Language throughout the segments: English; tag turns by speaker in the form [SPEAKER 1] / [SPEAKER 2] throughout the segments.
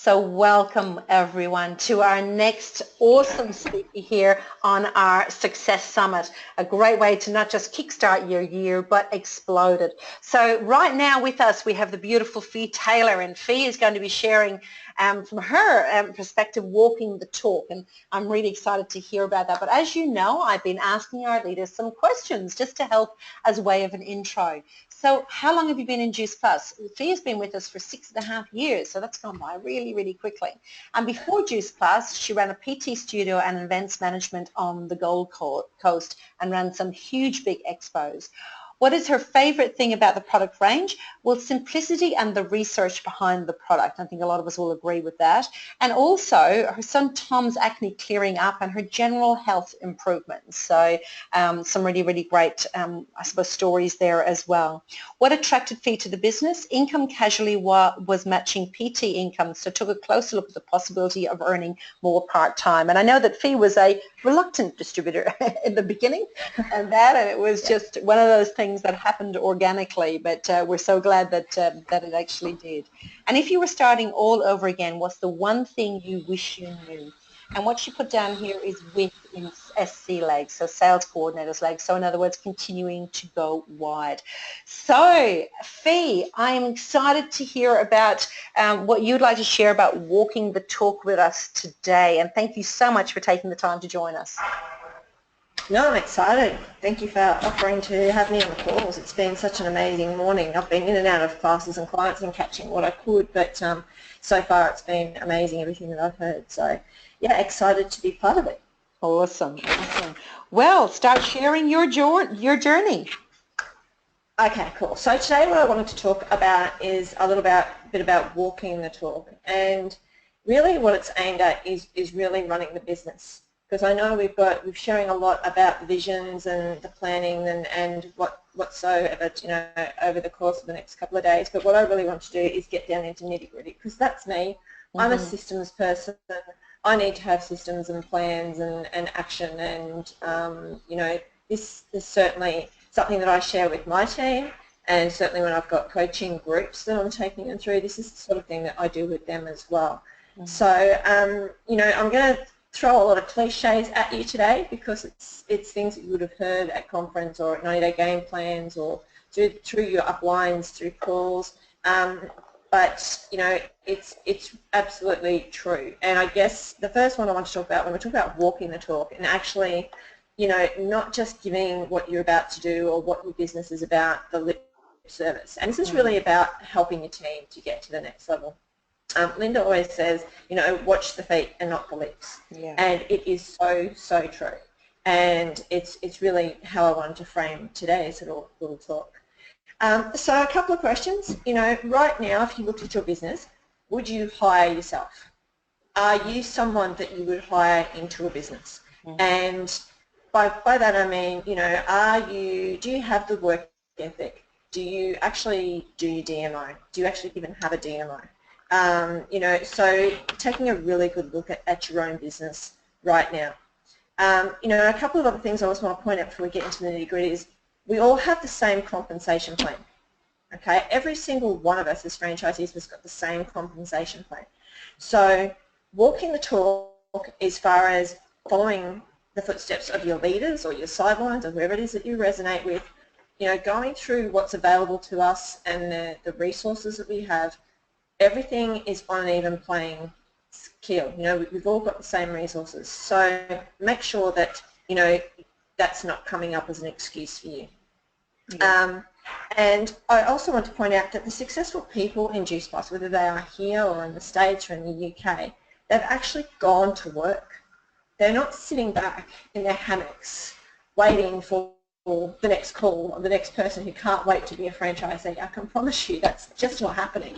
[SPEAKER 1] So welcome everyone to our next awesome speaker here on our Success Summit. A great way to not just kickstart your year but explode it. So right now with us we have the beautiful Fee Taylor, and Fee is going to be sharing from her perspective walking the talk, and I'm really excited to hear about that. But as you know, I've been asking our leaders some questions just to help as a way of an intro. So how long have you been in Juice Plus? Fee has been with us for 6.5 years, so that's gone by really, really quickly. And before Juice Plus, she ran a PT studio and events management on the Gold Coast and ran some huge big expos. What is her favorite thing about the product range? Well, simplicity and the research behind the product. I think a lot of us will agree with that. And also her son Tom's acne clearing up and her general health improvements. So some really, really great, I suppose, stories there as well. What attracted Fee to the business? Income casually was matching PT income, so took a closer look at the possibility of earning more part-time. And I know that Fee was a reluctant distributor in the beginning, and it was just one of those things that happened organically, but we're so glad that it actually did. And if you were starting all over again, what's the one thing you wish you knew? And what she put down here is WIT in SC legs, so sales coordinators legs. So in other words, continuing to go wide. So Fee, I am excited to hear about what you'd like to share about walking the talk with us today. And thank you so much for taking the time to join us.
[SPEAKER 2] No, I'm excited. Thank you for offering to have me on the calls. It's been such an amazing morning. I've been in and out of classes and clients and catching what I could, but so far it's been amazing, everything that I've heard. So, yeah, excited to be part of it.
[SPEAKER 1] Awesome, awesome. Well, start sharing your journey.
[SPEAKER 2] Okay, cool. So today what I wanted to talk about is a bit about walking the talk, and really what it's aimed at is really running the business. Because I know we're sharing a lot about the visions and the planning and whatsoever, over the course of the next couple of days. But what I really want to do is get down into nitty-gritty, because that's me. I'm a systems person. I need to have systems and plans and action, and this is certainly something that I share with my team, and certainly when I've got coaching groups that I'm taking them through, this is the sort of thing that I do with them as well. So I'm going to throw a lot of cliches at you today, because it's things that you would have heard at conference or at 90-day game plans or through your uplines, through calls. But it's absolutely true. And I guess the first one I want to talk about, when we talk about walking the talk, and actually, not just giving what you're about to do or what your business is about, the lip service. And this is really about helping your team to get to the next level. Linda always says, watch the feet and not the lips. Yeah. And it is so true. And it's really how I wanted to frame today's little talk. So a couple of questions. Right now, if you looked at your business, would you hire yourself? Are you someone that you would hire into a business? And by that I mean, do you have the work ethic? Do you actually do your DMO? Do you actually even have a DMO? So taking a really good look at your own business right now. A couple of other things I also want to point out before we get into the nitty-gritty is we all have the same compensation plan. Okay, every single one of us as franchisees has got the same compensation plan. So walking the talk as far as following the footsteps of your leaders or your sidelines or whoever it is that you resonate with, going through what's available to us and the resources that we have. Everything is on an even playing scale. We've all got the same resources. So make sure that, that's not coming up as an excuse for you. Yeah. And I also want to point out that the successful people in Juice Plus, whether they are here or in the States or in the UK, they've actually gone to work. They're not sitting back in their hammocks waiting for the next call or the next person who can't wait to be a franchisee. I can promise you that's just not happening.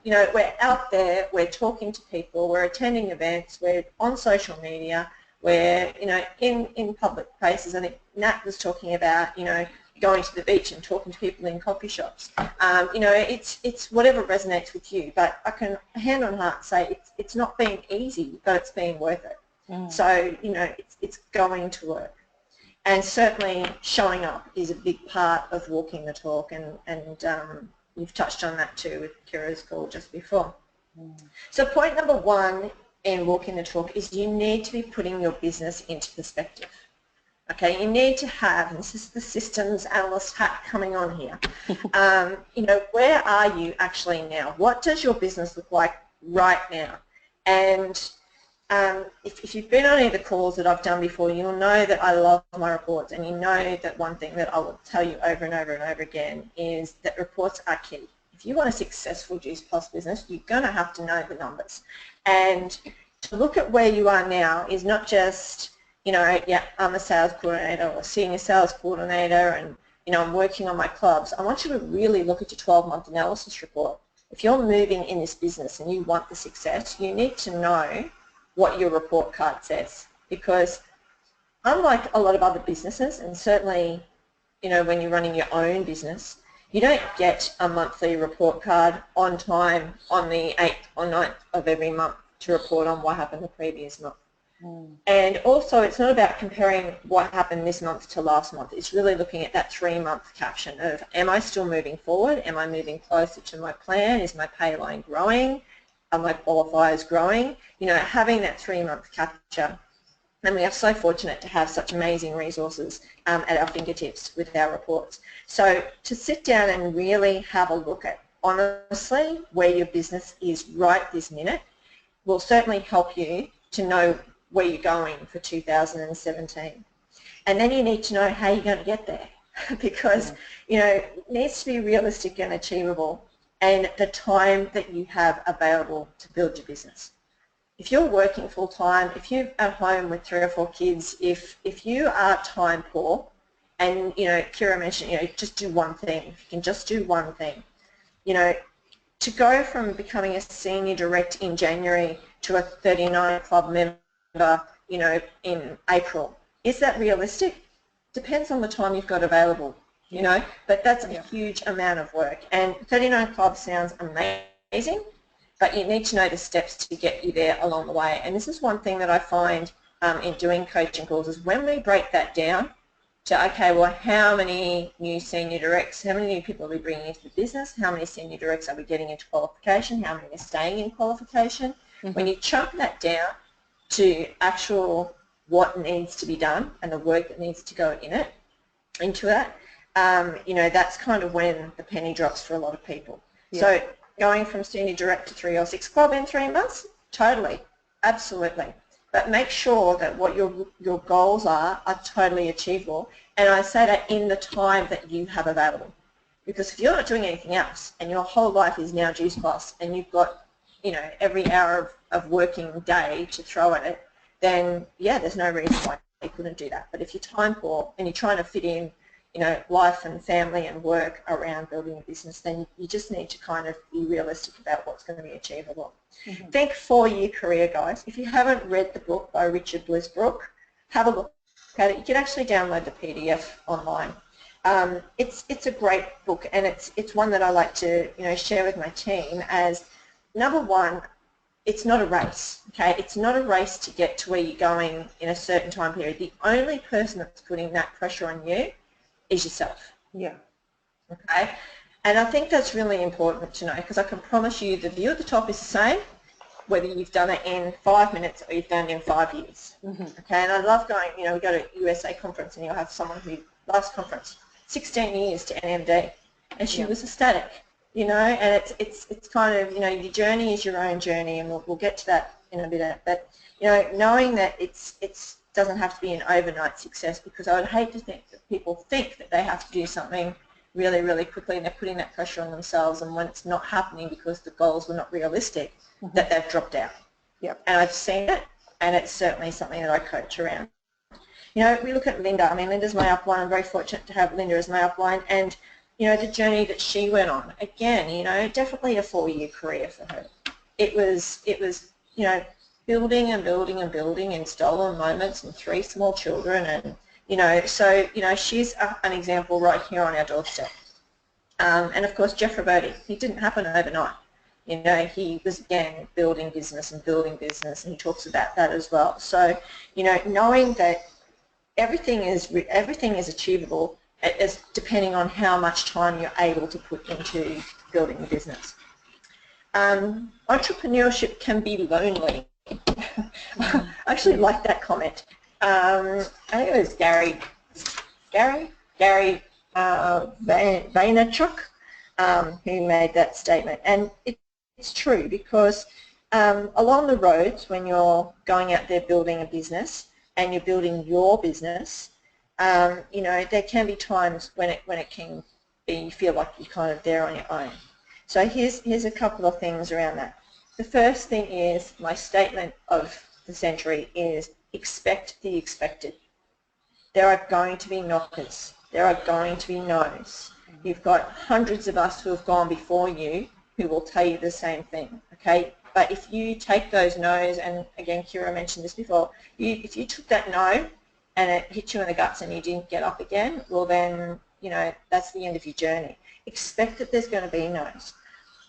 [SPEAKER 2] We're out there, we're talking to people, we're attending events, we're on social media, we're in public places. I think Nat was talking about going to the beach and talking to people in coffee shops. It's whatever resonates with you, but I can hand on heart say it's not been easy, but it's been worth it. So it's going to work. And certainly showing up is a big part of walking the talk, and you've touched on that too with Kira's call just before. So point number one in walking the talk is you need to be putting your business into perspective. Okay, you need to have, and this is the systems analyst hat coming on here, you know, where are you actually now? What does your business look like right now? And if you've been on any of the calls that I've done before, you'll know that I love my reports, and you know that one thing that I will tell you over and over and over again is that reports are key. If you want a successful Juice Plus business, you're going to have to know the numbers. And to look at where you are now is not just, you know, yeah, I'm a sales coordinator or senior sales coordinator and, you know, I'm working on my clubs. I want you to really look at your 12-month analysis report. If you're moving in this business and you want the success, you need to know what your report card says, because unlike a lot of other businesses, and certainly, you know, when you're running your own business, you don't get a monthly report card on time on the 8th or 9th of every month to report on what happened the previous month. And also, it's not about comparing what happened this month to last month. It's really looking at that 3-month caption of, am I still moving forward? Am I moving closer to my plan? Is my pay line growing? Are my qualifiers growing? You know, having that 3-month capture. And we are so fortunate to have such amazing resources at our fingertips with our reports. So to sit down and really have a look at, honestly, where your business is right this minute will certainly help you to know where you're going for 2017. And then you need to know how you're going to get there because, you know, it needs to be realistic and achievable and the time that you have available to build your business. If you're working full-time, if you're at home with 3 or 4 kids, if you are time poor, and, you know, Kira mentioned, you know, just do one thing. If you can just do one thing, you know, to go from becoming a senior direct in January to a 39 club member, you know, in April. Is that realistic? Depends on the time you've got available, you know, but that's a huge amount of work. And 39 clubs sounds amazing, but you need to know the steps to get you there along the way. And this is one thing that I find in doing coaching calls is when we break that down to, okay, well, how many new senior directs, how many new people are we bringing into the business, how many senior directs are we getting into qualification, how many are staying in qualification. When you chunk that down to actual what needs to be done and the work that needs to go in it, into that, you know, that's kind of when the penny drops for a lot of people. So going from senior direct to 3 or 6 club in 3 months, totally, absolutely. But make sure that what your goals are totally achievable. And I say that in the time that you have available. Because if you're not doing anything else and your whole life is now Juice Plus and you've got, you know, every hour of working day to throw at it, then yeah, there's no reason why you couldn't do that. But if you're time poor and you're trying to fit in, you know, life and family and work around building a business, then you just need to kind of be realistic about what's going to be achievable. Think 4-year career, guys. If you haven't read the book by Richard Blisbrook, have a look at it. You can actually download the PDF online. It's a great book, and it's one that I like to, you know, share with my team as, number one, it's not a race, okay? It's not a race to get to where you're going in a certain time period. The only person that's putting that pressure on you is yourself. Okay? And I think that's really important to know, because I can promise you the view at the top is the same, whether you've done it in 5 minutes or you've done it in 5 years. Okay? And I love going, you know, we go to a USA conference and you'll have someone who, last conference, 16 years to NMD, and she was ecstatic. You know, and it's kind of, you know, your journey is your own journey, and we'll get to that in a bit. But, you know, knowing that it's doesn't have to be an overnight success, because I would hate to think that people think that they have to do something really, really quickly and they're putting that pressure on themselves, and when it's not happening because the goals were not realistic, that they've dropped out. And I've seen it, and it's certainly something that I coach around. You know, we look at Linda. I mean, Linda's my upline. I'm very fortunate to have Linda as my upline, and you know, the journey that she went on, again, you know, definitely a 4-year career for her. It was, you know, building and building and building in stolen moments and 3 small children, and, you know, so, you know, she's an example right here on our doorstep. And of course, Jeff Roberti, it didn't happen overnight. You know, he was, again, building business, and he talks about that as well. So, you know, knowing that everything is achievable, is depending on how much time you're able to put into building the business. Entrepreneurship can be lonely. I actually like that comment. I think it was Gary Vaynerchuk who made that statement, and it's true because along the roads when you're going out there building a business and you're building your business, you know, there can be times when it can be, you feel like you're kind of there on your own. So here's a couple of things around that. The first thing is, my statement of the century is, expect the expected. There are going to be knockers. There are going to be no's. You've got hundreds of us who have gone before you who will tell you the same thing, okay? But if you take those no's, and again, Kira mentioned this before, if you took that no and it hit you in the guts and you didn't get up again, well then, you know, that's the end of your journey. Expect that there's going to be no's,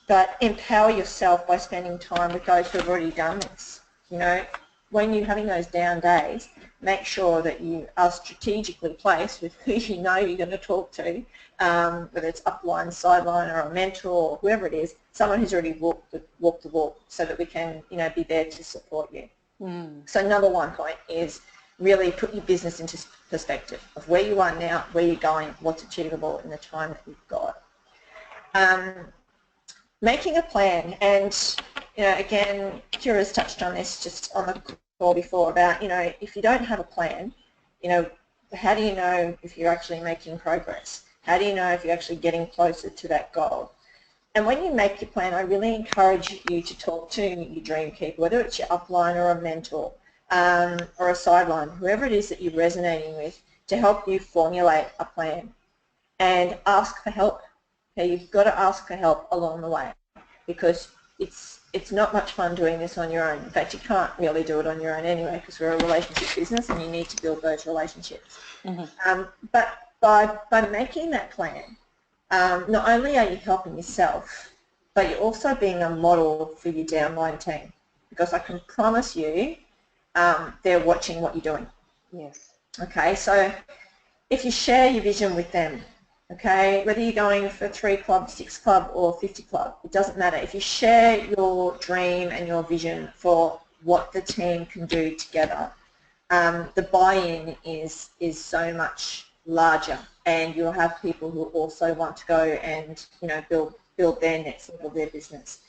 [SPEAKER 2] but empower yourself by spending time with those who have already done this. You know, when you're having those down days, make sure that you are strategically placed with who you know you're going to talk to, whether it's upline, sideline, or a mentor, or whoever it is, someone who's already walked the walk, so that we can, you know, be there to support you. So number one point is really put your business into perspective of where you are now, where you're going, what's achievable in the time that you've got. Making a plan, and you know, again, Kira's touched on this just on the call before about, you know, if you don't have a plan, you know, how do you know if you're actually making progress? How do you know if you're actually getting closer to that goal? And when you make your plan, I really encourage you to talk to your dream keeper, whether it's your upline or a mentor or a sideline, whoever it is that you're resonating with, to help you formulate a plan, and ask for help. Okay, you've got to ask for help along the way, because it's not much fun doing this on your own. In fact, you can't really do it on your own anyway, because we're a relationship business and you need to build those relationships. But by making that plan, not only are you helping yourself, but you're also being a model for your downline team, because I can promise you they're watching what you're doing.
[SPEAKER 1] Yes.
[SPEAKER 2] Okay, so if you share your vision with them, okay, whether you're going for 3 club, 6 club, or 50 club, it doesn't matter. If you share your dream and your vision for what the team can do together, the buy-in is so much larger, and you'll have people who also want to go and, you know, build their next level of their business.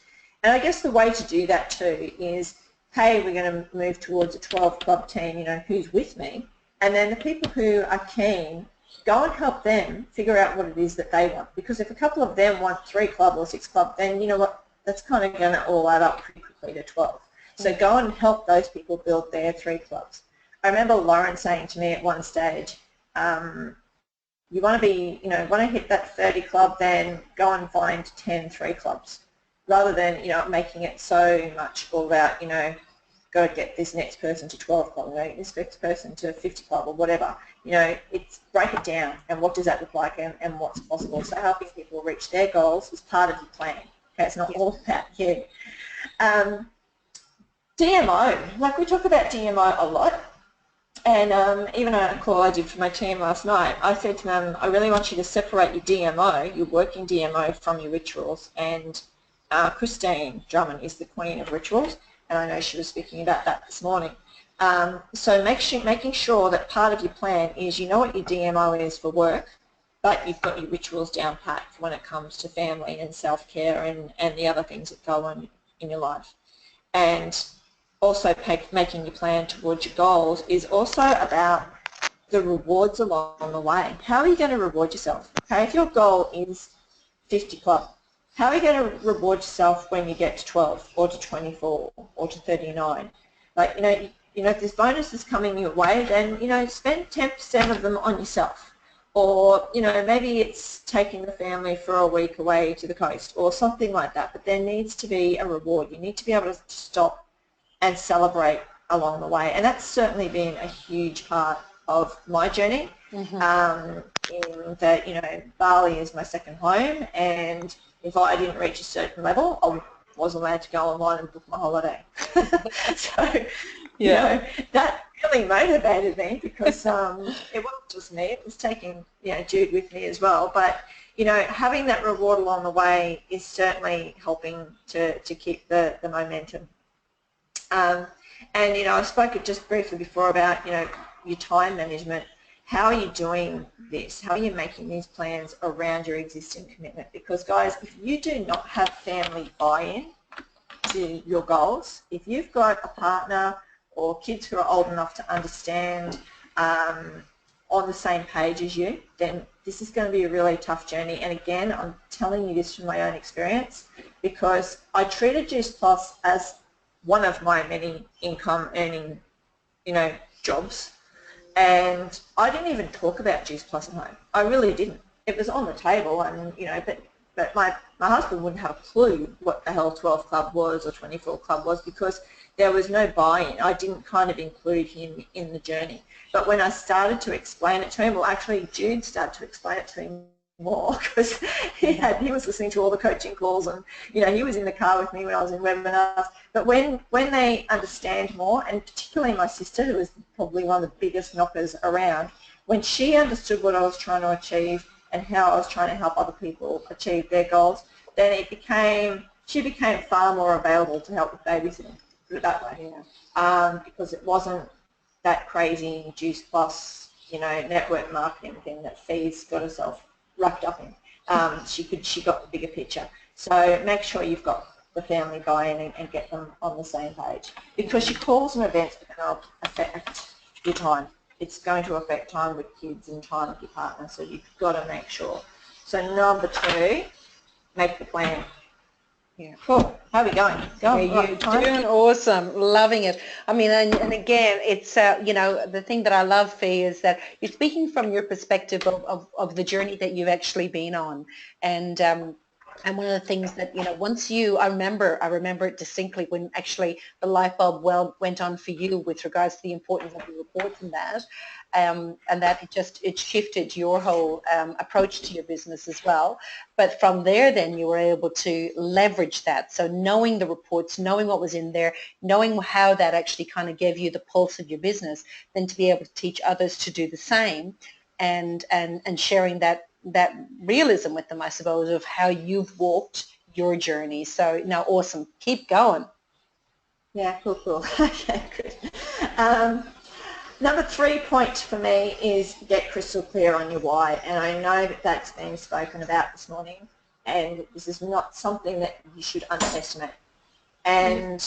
[SPEAKER 2] And I guess the way to do that too is, hey, we're going to move towards a 12 club team, you know, who's with me? And then the people who are keen, go and help them figure out what it is that they want. Because if a couple of them want 3 club or 6 club, then you know what, that's kind of going to all add up pretty quickly to 12. So go and help those people build their 3 clubs. I remember Lauren saying to me at one stage, you want to be, you know, want to hit that 30 club, then go and find 10 3 clubs, rather than, you know, making it so much all about, you know, got to get this next person to 12 club, you know, this next person to 50 club or whatever. You know, it's break it down, and what does that look like, and what's possible. So helping people reach their goals is part of your plan. Okay, it's not all about you. DMO, like we talk about DMO a lot, and even on a call I did for my team last night, I said to them, I really want you to separate your DMO, your working DMO, from your rituals. And Christine Drummond is the queen of rituals, and I know she was speaking about that this morning. So making sure that part of your plan is, you know what your DMO is for work, but you've got your rituals down pat when it comes to family and self-care and the other things that go on in your life. And also making your plan towards your goals is also about the rewards along the way. How are you going to reward yourself? Okay, if your goal is 50 club, how are you going to reward yourself when you get to 12 or to 24 or to 39? Like, you know, if there's bonuses coming your way, then, you know, spend 10% of them on yourself. Or, you know, maybe it's taking the family for a week away to the coast or something like that. But there needs to be a reward. You need to be able to stop and celebrate along the way. And that's certainly been a huge part of my journey. In that, you know, Bali is my second home, and if I didn't reach a certain level, I was allowed to go online and book my holiday. So, you know, that really motivated me, because it wasn't just me, it was taking, you know, Jude with me as well. But, you know, having that reward along the way is certainly helping to keep the momentum. And, you know, I spoke just briefly before about, you know, your time management. How are you doing this? How are you making these plans around your existing commitment? Because, guys, if you do not have family buy-in to your goals, if you've got a partner or kids who are old enough to understand on the same page as you, then this is going to be a really tough journey. And again, I'm telling you this from my own experience, because I treated Juice Plus as one of my many income earning, you know, jobs. And I didn't even talk about Juice Plus at home. I really didn't. It was on the table, and, you know, but my husband wouldn't have a clue what the hell 12 Club was or 24 Club was, because there was no buy-in. I didn't kind of include him in the journey. But when I started to explain it to him, well, actually Jude started to explain it to him more, because he was listening to all the coaching calls, and, you know, he was in the car with me when I was in webinars. But when they understand more, and particularly my sister, who was probably one of the biggest knockers around, when she understood what I was trying to achieve and how I was trying to help other people achieve their goals, then she became far more available to help with babysitting, put it that way. Yeah. Because it wasn't that crazy Juice Plus, you know, network marketing thing that Fee's got herself wrapped up in. She got the bigger picture. So make sure you've got the family buy-in and get them on the same page, because your calls and events are going to affect your time. It's going to affect time with kids and time with your partner, so you've got to make sure. So number 2, make the plan. Yeah. Cool. How are we going?
[SPEAKER 1] You're doing awesome. Loving it. I mean, and again, it's, you know, the thing that I love, Fee, is that you're speaking from your perspective of the journey that you've actually been on. And one of the things that, you know, once I remember it distinctly when actually the light bulb went on for you with regards to the importance of the reports and that it shifted your whole approach to your business as well. But from there, then you were able to leverage that. So knowing the reports, knowing what was in there, knowing how that actually kind of gave you the pulse of your business, then to be able to teach others to do the same, and sharing that realism with them, I suppose, of how you've walked your journey. So, no, awesome. Keep going.
[SPEAKER 2] Yeah, cool. Okay, good. Number 3 point for me is get crystal clear on your why. And I know that that's been spoken about this morning, and this is not something that you should underestimate. And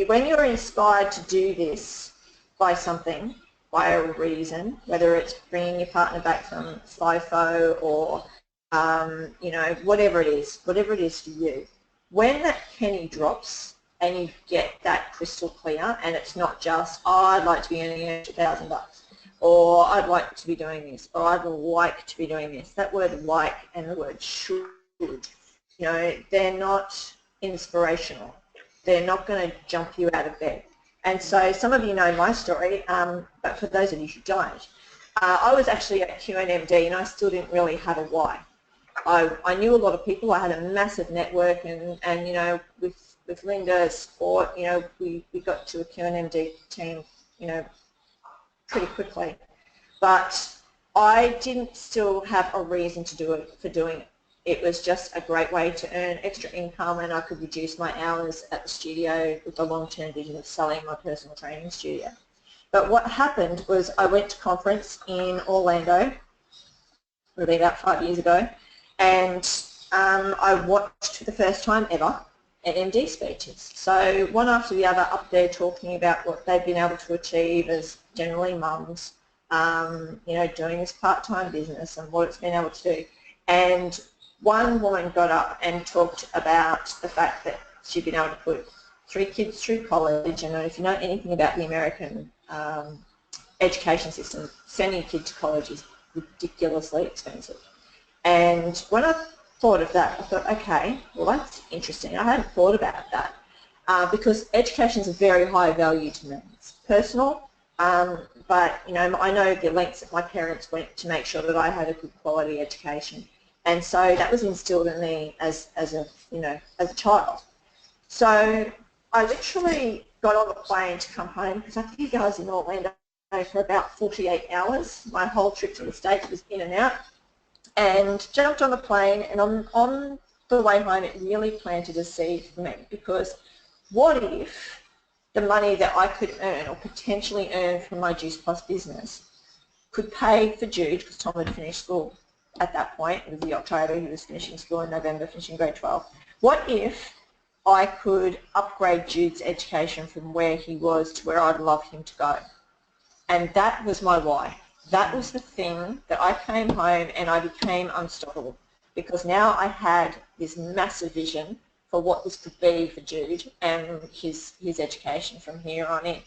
[SPEAKER 2] when you're inspired to do this by something, by a reason, whether it's bringing your partner back from FIFO or, you know, whatever it is for you, when that penny drops and you get that crystal clear, and it's not just, oh, I'd like to be earning $1,000, or I'd like to be doing this, or I'd like to be doing this. That word like and the word should, you know, they're not inspirational. They're not going to jump you out of bed. And so some of you know my story, but for those of you who don't, I was actually at QNMD and I still didn't really have a why. I knew a lot of people. I had a massive network, and you know, with Linda Sport, you know, we got to a QNMD team, you know, pretty quickly. But I didn't still have a reason to do it for doing it. It was just a great way to earn extra income, and I could reduce my hours at the studio with the long-term vision of selling my personal training studio. But what happened was I went to a conference in Orlando, really about 5 years ago, and I watched for the first time ever MD speeches. So one after the other up there talking about what they've been able to achieve as generally mums, you know, doing this part-time business and what it's been able to do. And one woman got up and talked about the fact that she'd been able to put 3 kids through college, and if you know anything about the American education system, sending a kid to college is ridiculously expensive. And when I thought of that, I thought, okay, well, that's interesting. I hadn't thought about that because education is a very high value to me. It's personal, but you know, I know the lengths that my parents went to make sure that I had a good quality education. And so that was instilled in me as a child. So I literally got on the plane to come home, because I think I was in Orlando for about 48 hours. My whole trip to the States was in and out. and jumped on a plane, and on the way home it really planted a seed for me, because what if the money that I could earn or potentially earn from my Juice Plus business could pay for Jude, because Tom had finished school at that point. It was the October, he was finishing school in November, finishing grade 12. What if I could upgrade Jude's education from where he was to where I'd love him to go? And that was my why. That was the thing that I came home and I became unstoppable, because now I had this massive vision for what this could be for Jude and his education from here on in.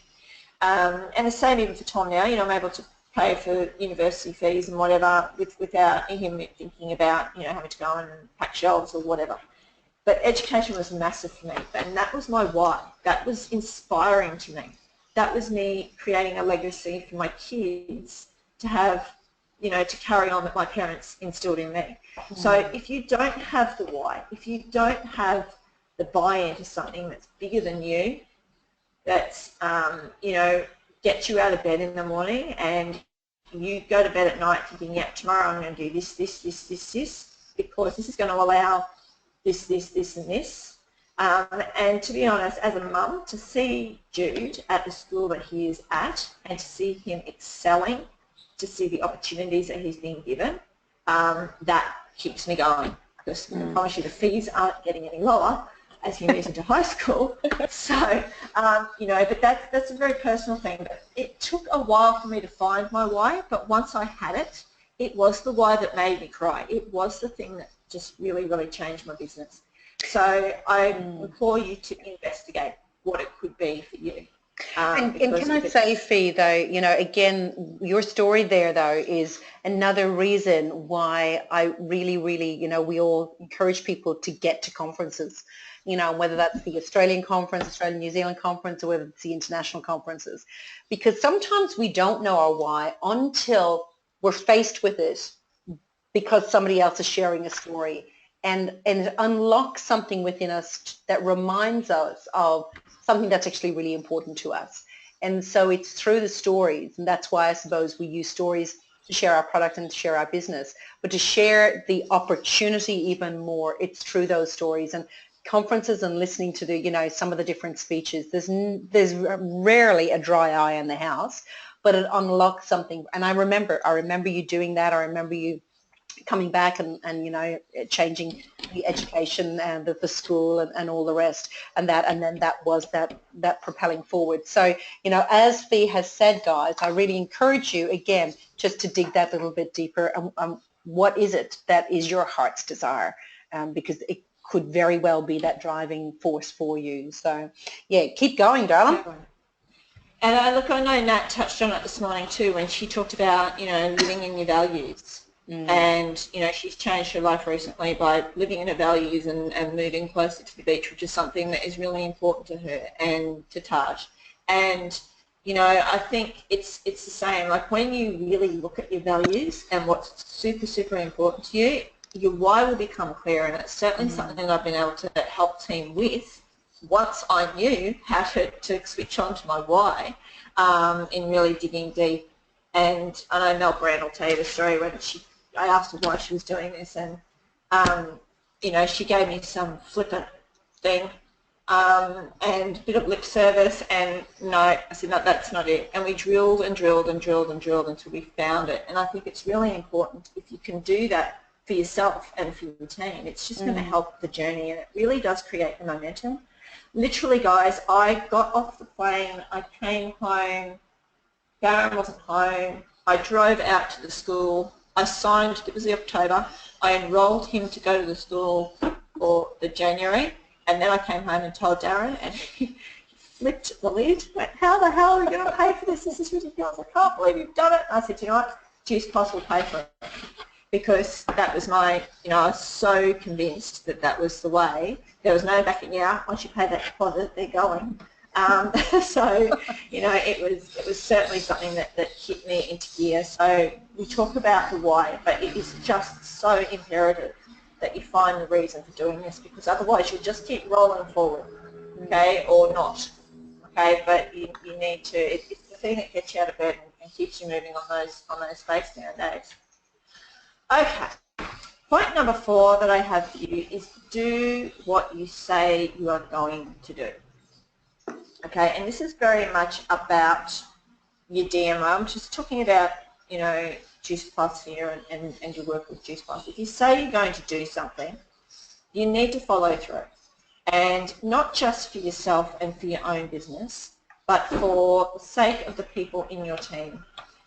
[SPEAKER 2] And the same even for Tom now. You know, I'm able to pay for university fees and whatever without him thinking about, you know, having to go and pack shelves or whatever. But education was massive for me, and that was my why. That was inspiring to me. That was me creating a legacy for my kids to have, you know, to carry on that my parents instilled in me. So if you don't have the why, if you don't have the buy-in to something that's bigger than you, that's, you know, gets you out of bed in the morning and you go to bed at night thinking, yeah, tomorrow I'm going to do this, this, because this is going to allow this, and this. And to be honest, as a mum, to see Jude at the school that he is at and to see him excelling, to see the opportunities that he's been given, that keeps me going. Because I promise you the fees aren't getting any lower as he moves into high school. So, you know, but that's a very personal thing. But it took a while for me to find my why, but once I had it, it was the why that made me cry. It was the thing that just really, really changed my business. So I implore you to investigate what it could be for you.
[SPEAKER 1] And can I say, Fee, though, you know, again, your story there, though, is another reason why I really, really, you know, we all encourage people to get to conferences, you know, whether that's the Australian conference, Australian-New Zealand conference, or whether it's the international conferences. Because sometimes we don't know our why until we're faced with it because somebody else is sharing a story. And it unlocks something within us that reminds us of something that's actually really important to us. And so it's through the stories, and that's why I suppose we use stories to share our product and to share our business. But to share the opportunity even more, it's through those stories. And conferences and listening to the, you know, some of the different speeches, there's rarely a dry eye in the house, but it unlocks something. And I remember you doing that. I remember you coming back and you know, changing the education and the school and all the rest, and then that was that propelling forward. So, you know, as Fee has said, guys, I really encourage you again just to dig that little bit deeper. What is it that is your heart's desire? Because it could very well be that driving force for you. So yeah, keep going, darling.
[SPEAKER 2] And look, I know Nat touched on it this morning too when she talked about, you know, living in your values. And, you know, she's changed her life recently by living in her values and moving closer to the beach, which is something that is really important to her and to Taj. And, you know, I think it's the same. Like when you really look at your values and what's super, super important to you, your why will become clear. And it's certainly something that I've been able to help team with once I knew how to switch on to my why in really digging deep. And I know Mel Brand will tell you the story when I asked her why she was doing this, and you know, she gave me some flippant thing and a bit of lip service, and no, I said, no, that's not it. And we drilled and drilled and drilled and drilled until we found it. And I think it's really important if you can do that for yourself and for your team. It's just going to help the journey, and it really does create the momentum. Literally, guys, I got off the plane, I came home, Darren wasn't home, I drove out to the school, I signed, it was the October, I enrolled him to go to the school for the January, and then I came home and told Darren, and he flipped the lid, went, how the hell are we going to pay for this? This is ridiculous, I can't believe you've done it. And I said, you know what, Juice Plus will pay for it. Because that was my, you know, I was so convinced that that was the way. There was no backing out. Once you pay that deposit, they're going. So, you know, it was certainly something that hit me into gear. So we talk about the why, but it is just so imperative that you find the reason for doing this, because otherwise you'll just keep rolling forward, okay, or not, okay. But you need to. It's the thing that gets you out of bed and keeps you moving on those face down days. Okay, Point number 4 that I have for you is do what you say you are going to do. Okay, and this is very much about your DMO. I'm just talking about, you know, Juice Plus here and your work with Juice Plus. If you say you're going to do something, you need to follow through. And not just for yourself and for your own business, but for the sake of the people in your team.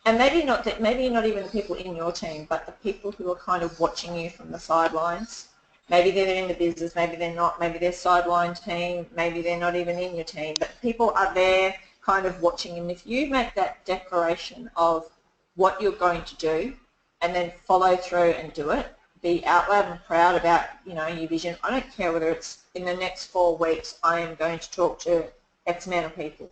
[SPEAKER 2] And maybe not even the people in your team, but the people who are kind of watching you from the sidelines. Maybe they're in the business, maybe they're not, maybe they're sideline team, maybe they're not even in your team, but people are there kind of watching. And if you make that declaration of what you're going to do and then follow through and do it, be out loud and proud about, you know, your vision. I don't care whether it's in the next 4 weeks I am going to talk to X amount of people.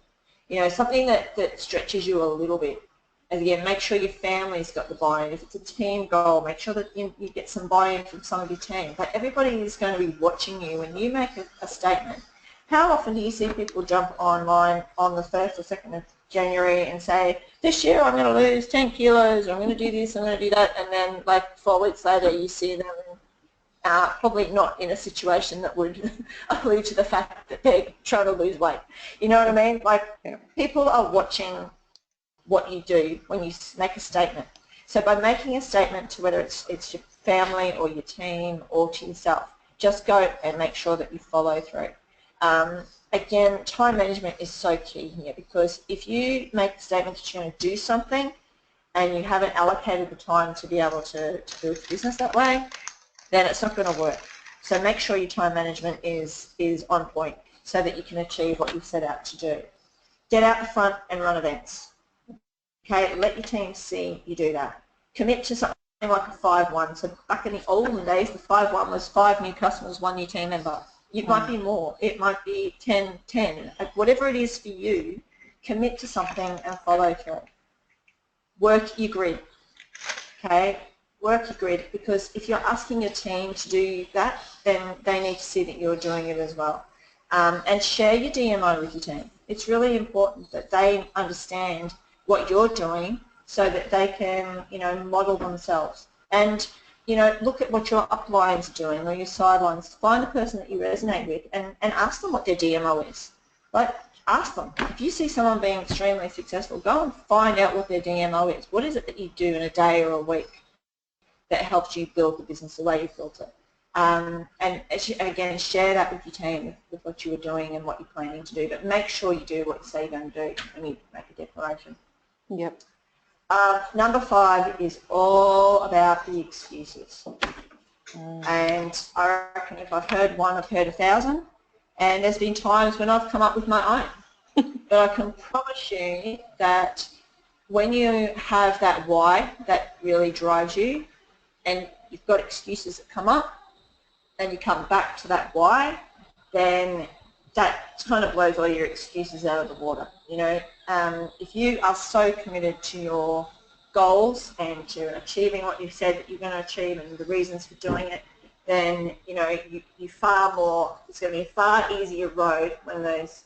[SPEAKER 2] You know, something that stretches you a little bit. And again, make sure your family's got the buy-in. If it's a team goal, make sure that you get some buy-in from some of your team. But everybody is going to be watching you when you make a statement. How often do you see people jump online on the 1st or 2nd of January and say, this year I'm going to lose 10 kilos, or I'm going to do this, I'm going to do that, and then like 4 weeks later you see them probably not in a situation that would allude to the fact that they're trying to lose weight. You know what I mean? Like, people are watching what you do when you make a statement. So by making a statement to whether it's your family or your team or to yourself, just go and make sure that you follow through. Again, time management is so key here, because if you make the statement that you're going to do something and you haven't allocated the time to be able to build your business that way, then it's not going to work. So make sure your time management is on point so that you can achieve what you've set out to do. Get out the front and run events. Okay, let your team see you do that. Commit to something like a 5-1. So back in the olden days, the 5-1 was 5 new customers, 1 new team member. It might be more. It might be 10-10. Whatever it is for you, commit to something and follow through. Work your grid. Okay, work your grid, because if you're asking your team to do that, then they need to see that you're doing it as well. And share your DMO with your team. It's really important that they understand what you're doing so that they can, you know, model themselves. And, you know, look at what your uplines are doing or your sidelines. Find the person that you resonate with and ask them what their DMO is. Like, ask them. If you see someone being extremely successful, go and find out what their DMO is. What is it that you do in a day or a week that helps you build the business the way you built it? And again, share that with your team, with what you were doing and what you're planning to do. But make sure you do what you say you're going to do when you make a declaration.
[SPEAKER 1] Yep.
[SPEAKER 2] Number 5 is all about the excuses. And I reckon if I've heard one, I've heard 1,000. And there's been times when I've come up with my own. But I can promise you that when you have that why that really drives you, and you've got excuses that come up, and you come back to that why, then that kind of blows all your excuses out of the water. You know, if you are so committed to your goals and to achieving what you've said that you're going to achieve and the reasons for doing it, then, you know, you far more, it's going to be a far easier road when those,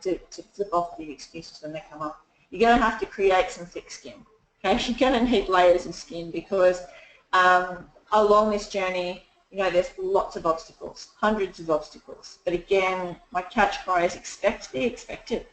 [SPEAKER 2] to flip off the excuses when they come up. You're going to have to create some thick skin. Okay, you're going to need layers of skin, because along this journey, you know, there's lots of obstacles, hundreds of obstacles. But again, my catch cry is expect the expected.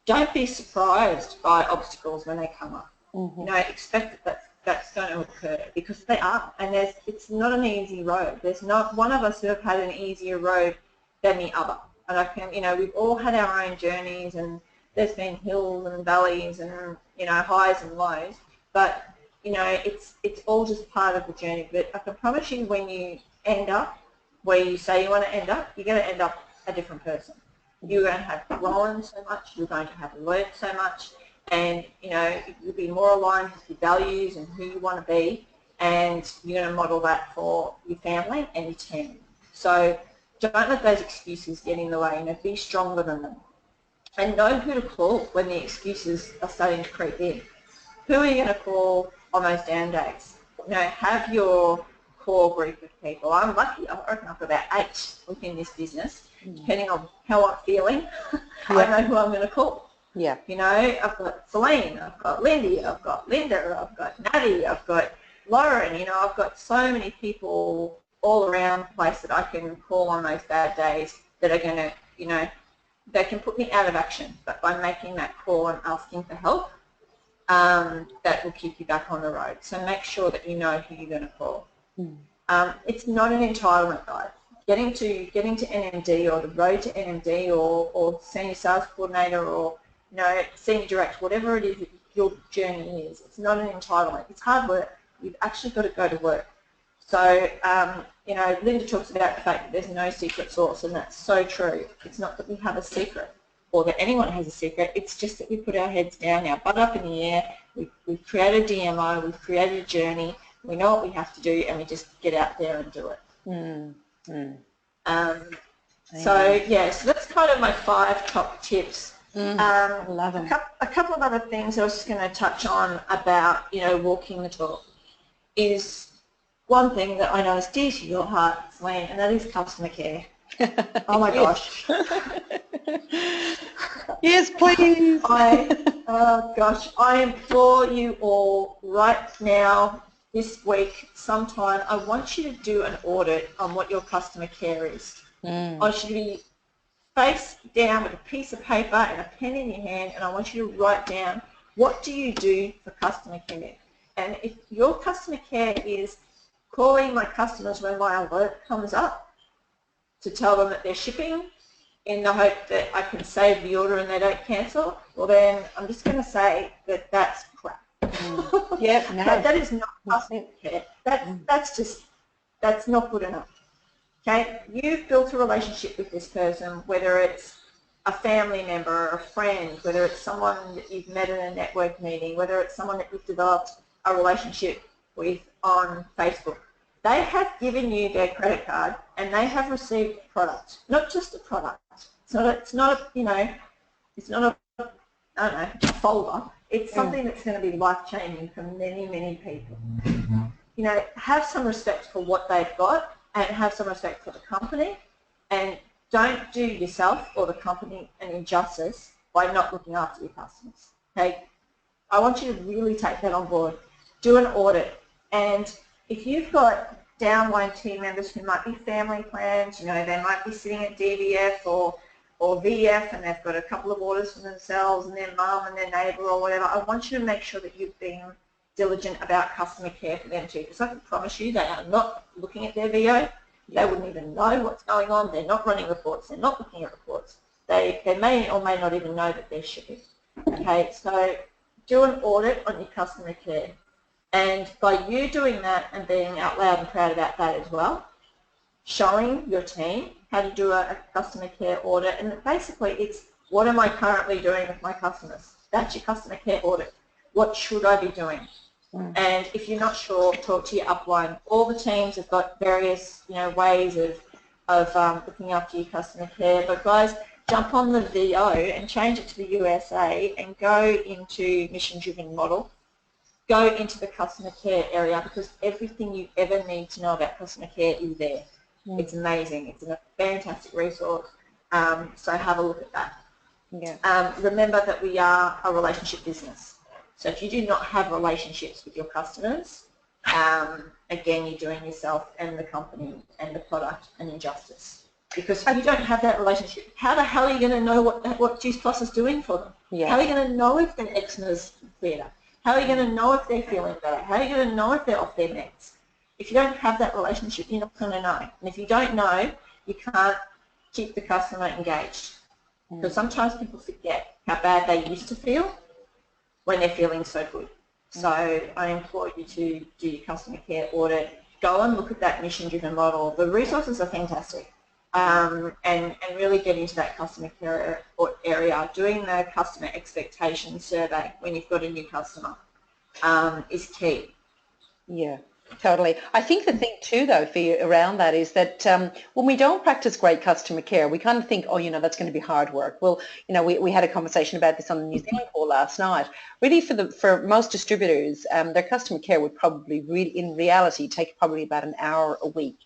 [SPEAKER 2] Don't be surprised by obstacles when they come up. You know, expect that that's going to occur, because they are. And it's not an easy road. There's not one of us who have had an easier road than the other. And I can, you know, we've all had our own journeys, and there's been hills and valleys and, you know, highs and lows. But, you know, it's all just part of the journey. But I can promise you, when you end up where you say you want to end up, you're going to end up a different person. You're going to have grown so much, you're going to have learned so much, and, you know, you'll be more aligned with your values and who you want to be, and you're going to model that for your family and your team. So don't let those excuses get in the way. You know, be stronger than them. And know who to call when the excuses are starting to creep in. Who are you going to call on those down days? You know, have your core group of people. I'm lucky, I reckon I've got about 8 within this business, depending on how I'm feeling. I know who I'm going to call. Yeah. You know, I've got Celine, I've got Lindy, I've got Linda, I've got Natty, I've got, Lauren, you know, I've got so many people all around the place that I can call on those bad days that are going to, you know, they can put me out of action. But by making that call and asking for help, that will keep you back on the road. So make sure that you know who you're going to call. It's not an entitlement, guide. Getting to NMD or the road to NMD or senior sales coordinator or, you know, senior director, whatever it is that your journey is, it's not an entitlement. It's hard work. You've actually got to go to work. So, you know, Linda talks about the fact that there's no secret sauce, and that's so true. It's not that we have a secret or that anyone has a secret. It's just that we put our heads down, our butt up in the air, we've created a DMO, we've created a journey, we know what we have to do, and we just get out there and do it. So, yeah, so that's kind of my 5 top tips.
[SPEAKER 1] Love them.
[SPEAKER 2] A couple of other things I was just going to touch on about, you know, walking the talk is one thing that I know is dear to your heart, Selene, and that is customer care. Oh my gosh.
[SPEAKER 1] Yes, please.
[SPEAKER 2] Oh gosh, I implore you all right now, this week, sometime, I want you to do an audit on what your customer care is. I want you to be face down with a piece of paper and a pen in your hand, and I want you to write down, what do you do for customer care? And if your customer care is calling my customers when my alert comes up to tell them that they're shipping in the hope that I can save the order and they don't cancel, well then I'm just going to say that that's crap.
[SPEAKER 1] Yep, no.
[SPEAKER 2] That is not customer care. That's not good enough. Okay, you've built a relationship with this person, whether it's a family member or a friend, whether it's someone that you've met at a network meeting, whether it's someone that you've developed a relationship with on Facebook. They have given you their credit card and they have received a product, not just a product. It's not a, you know, it's not a, I don't know, a folder. It's something that's going to be life-changing for many, many people. You know, have some respect for what they've got and have some respect for the company, and don't do yourself or the company an injustice by not looking after your customers. Okay, I want you to really take that on board. Do an audit, and if you've got downline team members who might be family plans, you know, they might be sitting at DVF or VF and they've got a couple of orders for themselves and their mum and their neighbour or whatever, I want you to make sure that you've been diligent about customer care for them too, because I can promise you they are not looking at their VO. They wouldn't even know what's going on. They're not running reports. They're not looking at reports. They may or may not even know that they're shipping. Okay, so do an audit on your customer care. And by you doing that and being out loud and proud about that as well, showing your team how to do a customer care audit, and basically it's, what am I currently doing with my customers? That's your customer care audit. What should I be doing? And if you're not sure, talk to your upline. All the teams have got various, you know, ways of looking after your customer care. But guys, jump on the VO and change it to the USA and go into mission-driven model. Go into the customer care area, because everything you ever need to know about customer care is there. It's amazing. It's a fantastic resource. So have a look at that.
[SPEAKER 1] Yeah.
[SPEAKER 2] Remember that we are a relationship business. So if you do not have relationships with your customers, again, you're doing yourself and the company and the product an injustice. Because if you don't have that relationship, how the hell are you going to know what Juice Plus is doing for them?
[SPEAKER 1] Yeah.
[SPEAKER 2] How are you going to know if their eczema's cleared up? How are you going to know if they're feeling better? How are you going to know if they're off their meds? If you don't have that relationship, you're not going to know. And if you don't know, you can't keep the customer engaged. Because sometimes people forget how bad they used to feel when they're feeling so good. So I implore you to do your customer care audit. Go and look at that mission-driven model. The resources are fantastic. And really get into that customer care area. Doing the customer expectation survey when you've got a new customer is key.
[SPEAKER 1] Yeah, totally. I think the thing too, though, for you around that is that when we don't practice great customer care, we kind of think, oh, you know, that's going to be hard work. Well, you know, we had a conversation about this on the New Zealand call last night. Really, for most distributors, their customer care would probably, in reality, take probably about an hour a week.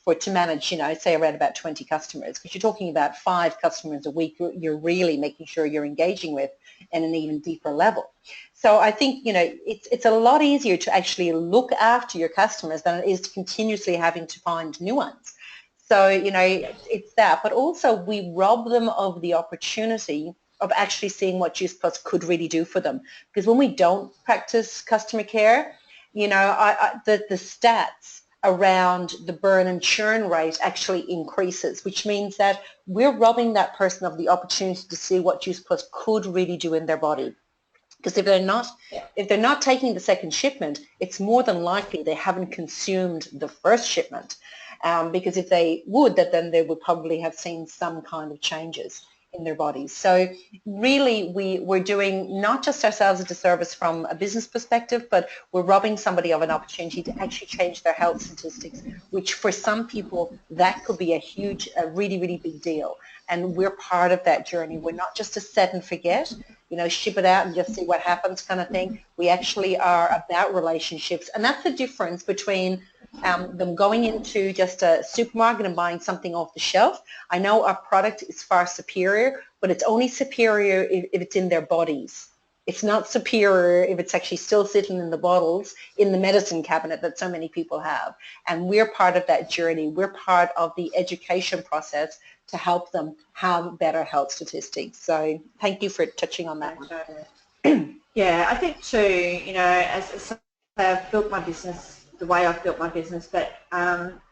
[SPEAKER 1] for it to manage, you know, say around about 20 customers, because you're talking about 5 customers a week you're really making sure you're engaging with at an even deeper level. So I think, you know, it's a lot easier to actually look after your customers than it is to continuously having to find new ones. So, you know, it's that, but also we rob them of the opportunity of actually seeing what Juice Plus could really do for them. Because when we don't practice customer care, you know, the stats around the burn and churn rate actually increases, which means that we're robbing that person of the opportunity to see what Juice Plus could really do in their body. Because if they're not taking the second shipment, it's more than likely they haven't consumed the first shipment. Because if they would, then they would probably have seen some kind of changes in their bodies. So really we're doing not just ourselves a disservice from a business perspective, but we're robbing somebody of an opportunity to actually change their health statistics, which for some people that could be a really, really big deal. And we're part of that journey. We're not just a set and forget, you know, ship it out and just see what happens kind of thing. We actually are about relationships. And that's the difference between them going into just a supermarket and buying something off the shelf. I know our product is far superior, but it's only superior if it's in their bodies. It's not superior if it's actually still sitting in the bottles in the medicine cabinet that so many people have. And we're part of that journey. We're part of the education process to help them have better health statistics. So thank you for touching on that one.
[SPEAKER 2] Yeah, I think too, you know, as I've built my business the way I've built my business, but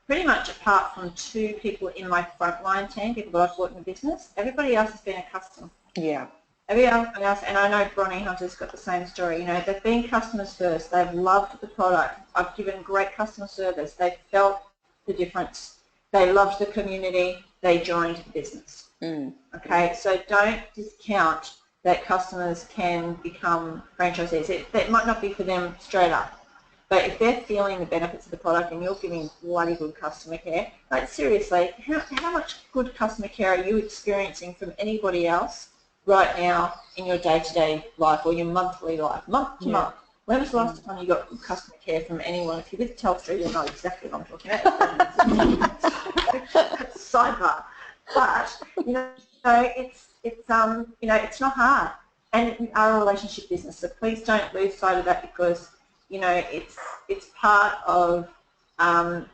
[SPEAKER 2] pretty much apart from 2 people in my frontline team, people that I've brought in the business, everybody else has been a customer.
[SPEAKER 1] Yeah.
[SPEAKER 2] Everybody else, and I know Bronnie Hunter's got the same story, you know, they've been customers first, they've loved the product, I've given great customer service, they've felt the difference, they loved the community, they joined the business. Okay, so don't discount that customers can become franchisees. It might not be for them straight up. But if they're feeling the benefits of the product and you're giving bloody good customer care, like seriously, how much good customer care are you experiencing from anybody else right now in your day-to-day life or your monthly life, month to month? When was the last time you got good customer care from anyone? If you're with Telstra, you'll know exactly what I'm talking about. Sidebar. But, you know, it's not hard. And we are a relationship business, so please don't lose sight of that because you know, it's part of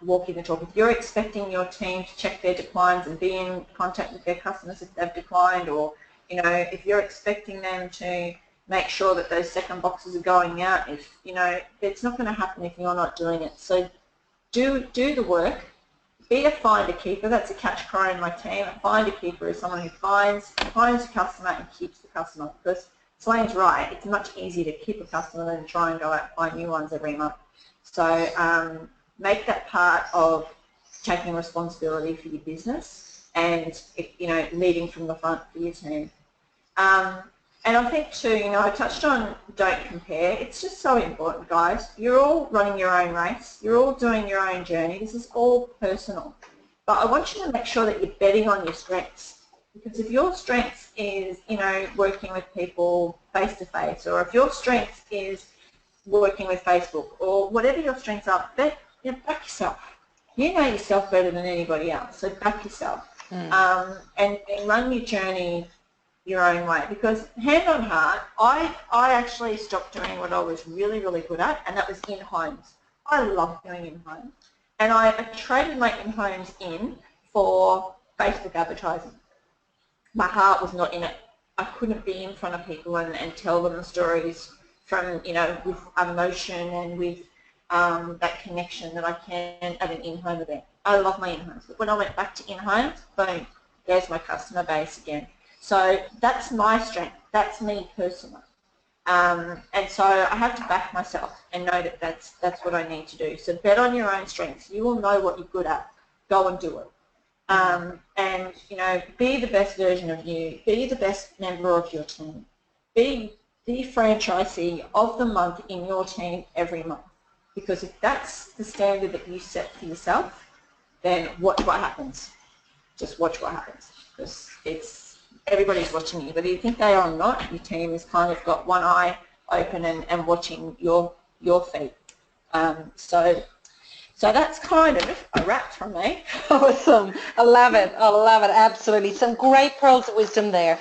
[SPEAKER 2] walking the talk. If you're expecting your team to check their declines and be in contact with their customers if they've declined, or you know, if you're expecting them to make sure that those second boxes are going out, if you know, it's not going to happen if you're not doing it. So do the work. Be a finder keeper. That's a catch cry in my team. A finder keeper is someone who finds a customer and keeps the customer, because Slane's right, it's much easier to keep a customer than try and go out and find new ones every month. So make that part of taking responsibility for your business and, you know, leading from the front for your team. And I think too, you know, I touched on don't compare. It's just so important, guys. You're all running your own race. You're all doing your own journey. This is all personal. But I want you to make sure that you're betting on your strengths. Because if your strength is, you know, working with people face-to-face, or if your strength is working with Facebook, or whatever your strengths are, back yourself. You know yourself better than anybody else, so back yourself. And run your journey your own way. Because hand on heart, I actually stopped doing what I was really, really good at, and that was in-homes. I love doing in-homes. And I traded my in-homes in for Facebook advertising. My heart was not in it. I couldn't be in front of people and tell them the stories from, you know, with emotion and with that connection that I can at an in-home event. I love my in-homes. But when I went back to in-homes, boom, there's my customer base again. So that's my strength. That's me personally. And so I have to back myself and know that that's what I need to do. So bet on your own strengths. You will know what you're good at. Go and do it. And, you know, be the best version of you. Be the best member of your team. Be the franchisee of the month in your team every month. Because if that's the standard that you set for yourself, then watch what happens. Just watch what happens. Because everybody's watching you. Whether you think they are or not, your team has kind of got one eye open and watching your feet. So that's kind of a wrap from me.
[SPEAKER 1] Awesome. I love it. I love it. Absolutely. Some great pearls of wisdom there.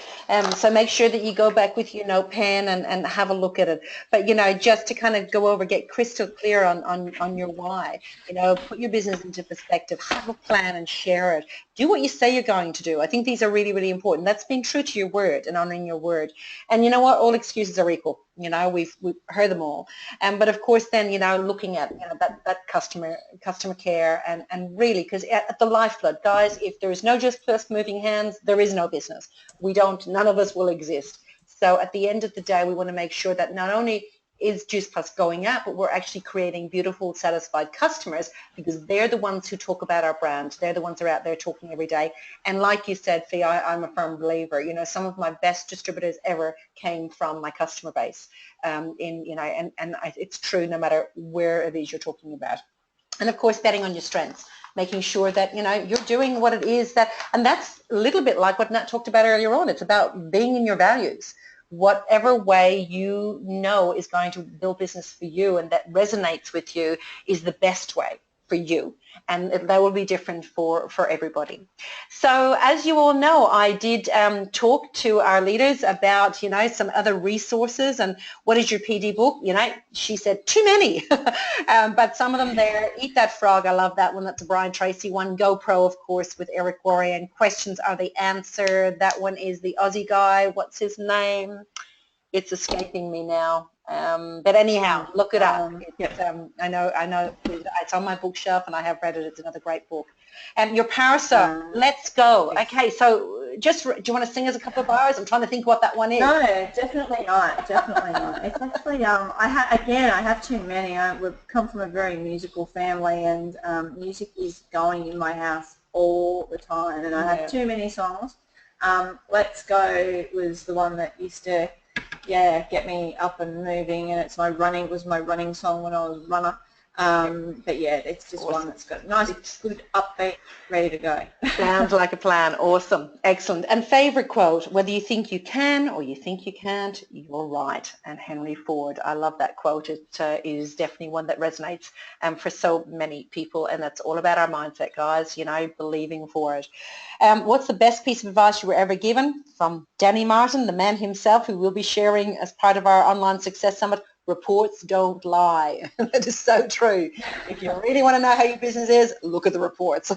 [SPEAKER 1] So make sure that you go back with your note pen and have a look at it. But, just to kind of go over, get crystal clear on your why, put your business into perspective, have a plan and share it. Do what you say you're going to do. I think these are really, really important. That's being true to your word and honoring your word. And you know what? All excuses are equal. We've heard them all. But of course then, looking at, that customer care and really, because at the lifeblood, guys, if there is no just moving hands, there is no business. None of us will exist. So at the end of the day, we want to make sure that not only is Juice Plus going up, but we're actually creating beautiful, satisfied customers, because they're the ones who talk about our brand. They're the ones who are out there talking every day. And like you said, Fee, I'm a firm believer. Some of my best distributors ever came from my customer base. It's true no matter where it is you're talking about. And of course, betting on your strengths, making sure that, you're doing what it is and that's a little bit like what Nat talked about earlier on. It's about being in your values. Whatever way is going to build business for you and that resonates with you is the best way for you. And that will be different for everybody. So as you all know, I did talk to our leaders about, some other resources and what is your PD book? She said too many, but some of them there. Eat That Frog, I love that one. That's a Brian Tracy one. GoPro, of course, with Eric Warren. Questions Are They Answered? That one is the Aussie guy. What's his name? It's escaping me now. But anyhow, look it up. I know it's on my bookshelf and I have read it. It's another great book. Your Power Song, Let's Go. Okay, so do you want to sing us a couple of bars? I'm trying to think what that one is.
[SPEAKER 2] No, definitely not. Definitely not. It's actually, I have too many. We've come from a very musical family, and music is going in my house all the time, and I have too many songs. Let's Go was the one that used to get me up and moving, and it was my running song when I was a runner. But yeah, it's just one that's got nice, good, upbeat, ready to go.
[SPEAKER 1] Sounds like a plan. Awesome. Excellent. And favorite quote, whether you think you can or you think you can't, you're right. And Henry Ford, I love that quote. It is definitely one that resonates for so many people, and that's all about our mindset, guys, believing for it. What's the best piece of advice you were ever given? From Danny Martin, the man himself, who will be sharing as part of our online success summit. Reports don't lie. That is so true. If you really want to know how your business is, look at the reports.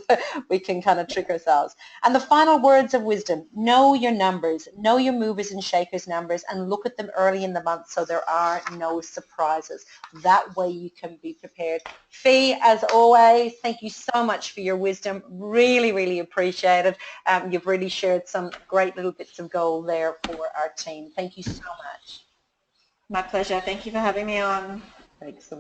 [SPEAKER 1] We can kind of trick ourselves. And the final words of wisdom, know your numbers, know your movers and shakers numbers, and look at them early in the month so there are no surprises. That way you can be prepared. Fee, as always, thank you so much for your wisdom. Really, really appreciate it. You've really shared some great little bits of gold there for our team. Thank you so much.
[SPEAKER 2] My pleasure. Thank you for having me on.
[SPEAKER 1] Thanks.